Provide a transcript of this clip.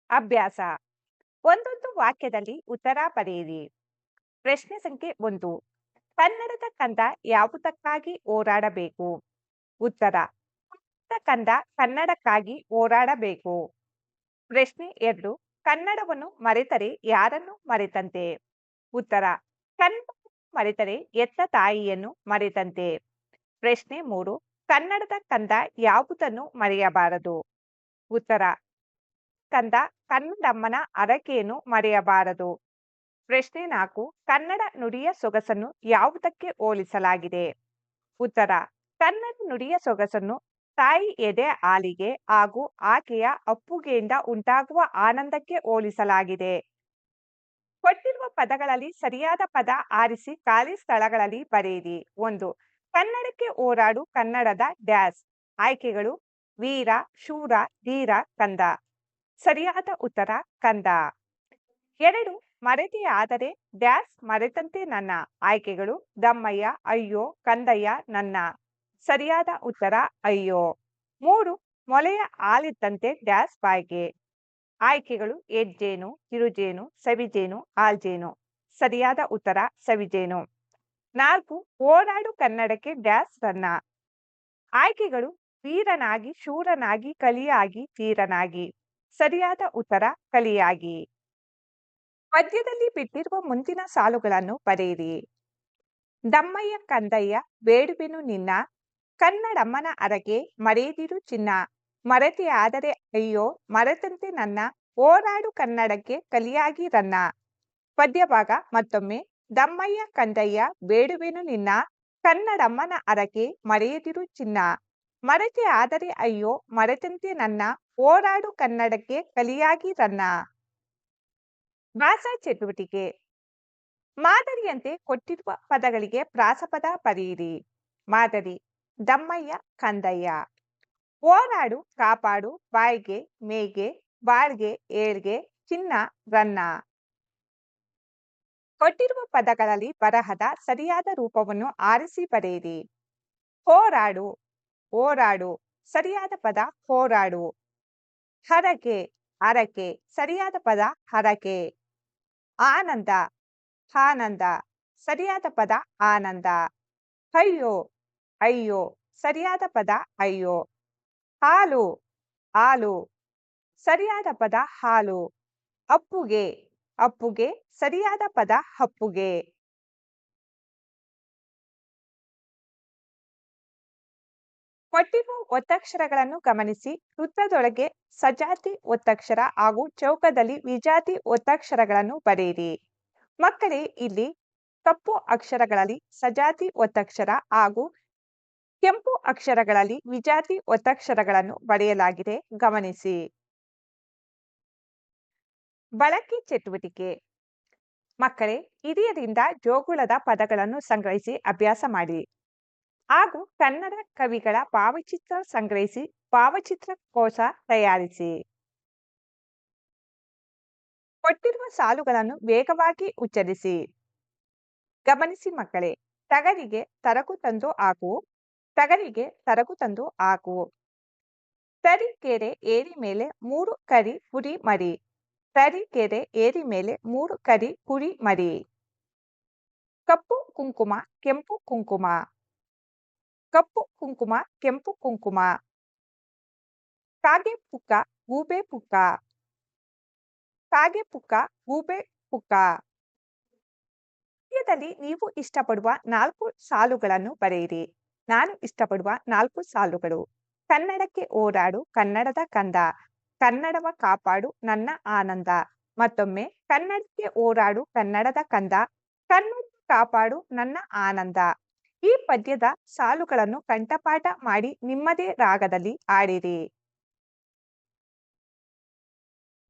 ಅಭ್ಯಾಸ. ಒಂದೊಂದು ವಾಕ್ಯದಲ್ಲಿ ಉತ್ತರ ಬರೆಯಿರಿ. ಪ್ರಶ್ನೆ ಸಂಖ್ಯೆ 1. ಕನ್ನಡದ ಕಂದ ಯಾವುದಕ್ಕಾಗಿ ಹೋರಾಡಬೇಕು? ಉತ್ತರ: ಕನ್ನಡದ ಕಂದ ಕನ್ನಡಕ್ಕಾಗಿ ಹೋರಾಡಬೇಕು. ಪ್ರಶ್ನೆ 2. ಕನ್ನಡವನ್ನು ಮರೆತರೆ ಯಾರನ್ನು ಮರೆತಂತೆ? ಉತ್ತರ: ಕನ್ನಡವನ್ನು ಮರೆತರೆ ಹೆತ್ತ ತಾಯಿಯನ್ನು ಮರೆತಂತೆ. ಪ್ರಶ್ನೆ 3. ಕನ್ನಡದ ಕಂದ ಯಾವುದನ್ನು ಮರೆಯಬಾರದು? ಉತ್ತರ: ಕಂದ ಕನ್ನಡಮ್ಮನ ಹರಕೆಯನ್ನು ಮರೆಯಬಾರದು. ಪ್ರಶ್ನೆ 4. ಕನ್ನಡ ನುಡಿಯ ಸೊಗಸನ್ನು ಯಾವುದಕ್ಕೆ ಹೋಲಿಸಲಾಗಿದೆ? ಉತ್ತರ: ಕನ್ನಡ ನುಡಿಯ ಸೊಗಸನ್ನು ತಾಯಿ ಎದೆ ಹಾಲಿಗೆ ಹಾಗೂ ಆಕೆಯ ಅಪ್ಪುಗೆಯಿಂದ ಉಂಟಾಗುವ ಆನಂದಕ್ಕೆ ಹೋಲಿಸಲಾಗಿದೆ. ಕೊಟ್ಟಿರುವ ಪದಗಳಲ್ಲಿ ಸರಿಯಾದ ಪದ ಆರಿಸಿ ಖಾಲಿ ಸ್ಥಳಗಳಲ್ಲಿ ಬರೆಯಿರಿ. 1. ಕನ್ನಡಕ್ಕೆ ಹೋರಾಡು ಕನ್ನಡದ ಡ್ಯಾಶ್. ಆಯ್ಕೆಗಳು: ವೀರ, ಶೂರ, ಧೀರ, ಕಂದ. ಸರಿಯಾದ ಉತ್ತರ ಕಂದ. 2. ಮರೆತೆಯಾದರೆ ಡ್ಯಾಶ್ ಮರೆತಂತೆ ನನ್ನ. ಆಯ್ಕೆಗಳು: ದಮ್ಮಯ್ಯ, ಅಯ್ಯೋ, ಕಂದಯ್ಯ, ನನ್ನ. ಸರಿಯಾದ ಉತ್ತರ ಅಯ್ಯೋ. 3. ಮೊಲೆಯ ಹಾಲಿದ್ದಂತೆ ಡ್ಯಾಶ್ ಬಾಯ್ಗೆ. ಆಯ್ಕೆಗಳು: ಹೆಜ್ಜೇನು, ಕಿರುಜೇನು, ಸವಿಜೇನು, ಹಾಲ್ಜೇನು. ಸರಿಯಾದ ಉತ್ತರ ಸವಿಜೇನು. 4. ಹೋರಾಡು ಕನ್ನಡಕ್ಕೆ ಡ್ಯಾಶ್ ರನ್ನ. ಆಯ್ಕೆಗಳು: ವೀರನಾಗಿ, ಶೂರನಾಗಿ, ಕಲಿಯಾಗಿ, ಧೀರನಾಗಿ. ಸರಿಯಾದ ಉತ್ತರ ಕಲಿಯಾಗಿ. ಪದ್ಯದಲ್ಲಿ ಬಿಟ್ಟಿರುವ ಮುಂದಿನ ಸಾಲುಗಳನ್ನು ಬರೆಯಿರಿ. ದಮ್ಮಯ್ಯ ಕಂದಯ್ಯ ಬೇಡುವೆನು ನಿನ್ನ, ಕನ್ನಡಮ್ಮನ ಹರಕೆ ಮರೆಯದಿರು ಚಿನ್ನ. ಮರೆತೆಯಾದರೆ ಅಯ್ಯೋ ಮರೆತಂತೆ ನನ್ನ, ಹೋರಾಡು ಕನ್ನಡಕ್ಕೆ ಕಲಿಯಾಗಿ ರನ್ನ. ಪದ್ಯಭಾಗ ಮತ್ತೊಮ್ಮೆ. ದಮ್ಮಯ್ಯ ಕಂದಯ್ಯ ಬೇಡುವೆನು ನಿನ್ನ, ಕನ್ನಡಮ್ಮನ ಹರಕೆ ಮರೆಯದಿರು ಚಿನ್ನ. ಮರೆತೆಯಾದರೆ ಅಯ್ಯೋ ಮರೆತಂತೆ ನನ್ನ, ಹೋರಾಡು ಕನ್ನಡಕ್ಕೆ ಕಲಿಯಾಗಿ ರನ್ನ. ಭಾಷಾ ಚಟುವಟಿಕೆ. ಮಾದರಿಯಂತೆ ಕೊಟ್ಟಿರುವ ಪದಗಳಿಗೆ ಪ್ರಾಸಪದ ಬರೆಯಿರಿ. ಮಾದರಿ: ದಮ್ಮಯ್ಯ ಕಂದಯ್ಯ. ಹೋರಾಡು ಕಾಪಾಡು ಬಾಯ್ಗೆ ಮೇಗೆ ಬಾಳ್ಗೆ ಏಳ್ಗೆ ಚಿನ್ನ ರನ್ನ. ಕೊಟ್ಟಿರುವ ಪದಗಳಲ್ಲಿ ಬರಹದ ಸರಿಯಾದ ರೂಪವನ್ನು ಆರಿಸಿ ಬರೆಯಿರಿ. ಹೋರಾಡು, ಹೋರಾಡು. ಸರಿಯಾದ ಪದ ಹೋರಾಡು. ಹರಕೆ, ಹರಕೆ. ಸರಿಯಾದ ಪದ ಹರಕೆ. ಆನಂದ, ಆನಂದ. ಸರಿಯಾದ ಪದ ಆನಂದ. ಅಯ್ಯೋ, ಅಯ್ಯೋ. ಸರಿಯಾದ ಪದ ಅಯ್ಯೋ. ಹಾಲು, ಹಾಲು. ಸರಿಯಾದ ಪದ ಹಾಲು. ಅಪ್ಪುಗೆ, ಅಪ್ಪುಗೆ. ಸರಿಯಾದ ಪದ ಅಪ್ಪುಗೆ. ಕೊಟ್ಟಿರುವ ಒತ್ತಕ್ಷರಗಳನ್ನು ಗಮನಿಸಿ ವೃತ್ತದೊಳಗೆ ಸಜಾತಿ ಒತ್ತಕ್ಷರ ಹಾಗೂ ಚೌಕದಲ್ಲಿ ವಿಜಾತಿ ಒತ್ತಕ್ಷರಗಳನ್ನು ಬರೆಯಿರಿ. ಮಕ್ಕಳೇ, ಇಲ್ಲಿ ಕಪ್ಪು ಅಕ್ಷರಗಳಲ್ಲಿ ಸಜಾತಿ ಒತ್ತಕ್ಷರ ಹಾಗೂ ಕೆಂಪು ಅಕ್ಷರಗಳಲ್ಲಿ ವಿಜಾತಿ ಒತ್ತಕ್ಷರಗಳನ್ನು ಬರೆಯಲಾಗಿದೆ. ಗಮನಿಸಿ. ಬಳಕೆ ಚಟುವಟಿಕೆ. ಮಕ್ಕಳೇ, ಹಿರಿಯರಿಂದ ಜೋಗುಳದ ಪದಗಳನ್ನು ಸಂಗ್ರಹಿಸಿ ಅಭ್ಯಾಸ ಮಾಡಿ ಹಾಗೂ ಕನ್ನಡ ಕವಿಗಳ ಭಾವಚಿತ್ರ ಸಂಗ್ರಹಿಸಿ ಭಾವಚಿತ್ರ ಕೋಶ ತಯಾರಿಸಿ. ಕೊಟ್ಟಿರುವ ಸಾಲುಗಳನ್ನು ವೇಗವಾಗಿ ಉಚ್ಚರಿಸಿ. ಗಮನಿಸಿ ಮಕ್ಕಳೇ. ಟಗರಿಗೆ ತರಗು ತಂದು ಹಾಕು, ಟಗರಿಗೆ ತರಗು ತಂದು ಹಾಕು. ತರೀಕೆರೆ ಏರಿ ಮೇಲೆ 3 ಕರಿ ಕುರಿ ಮರಿ. ತರೀಕೆರೆ ಏರಿ ಮೇಲೆ 3 ಕರಿ ಕುರಿ ಮರಿ. ಕಪ್ಪು ಕುಂಕುಮ ಕೆಂಪು ಕುಂಕುಮ. ಕಪ್ಪು ಕುಂಕುಮ ಕೆಂಪು ಕುಂಕುಮ. ಕಾಗೆ ಪುಕ್ಕ ಗೂಬೆ ಪುಕ್ಕ. ಕಾಗೆ ಪುಕ್ಕ ಗೂಬೆ ಪುಕ್ಕ. ಪದ್ಯದಲ್ಲಿ ನೀವು ಇಷ್ಟಪಡುವ 4 ಸಾಲುಗಳನ್ನು ಬರೆಯಿರಿ. ನಾನು ಇಷ್ಟಪಡುವ 4 ಸಾಲುಗಳು: ಕನ್ನಡಕ್ಕೆ ಹೋರಾಡು ಕನ್ನಡದ ಕಂದ, ಕನ್ನಡವ ಕಾಪಾಡು ನನ್ನ ಆನಂದ. ಮತ್ತೊಮ್ಮೆ: ಕನ್ನಡಕ್ಕೆ ಹೋರಾಡು ಕನ್ನಡದ ಕಂದ, ಕನ್ನಡ ಕಾಪಾಡು ನನ್ನ ಆನಂದ. ಈ ಪದ್ಯದ ಸಾಲುಗಳನ್ನು ಕಂಠಪಾಠ ಮಾಡಿ ನಿಮ್ಮದೇ ರಾಗದಲ್ಲಿ ಹಾಡಿರಿ.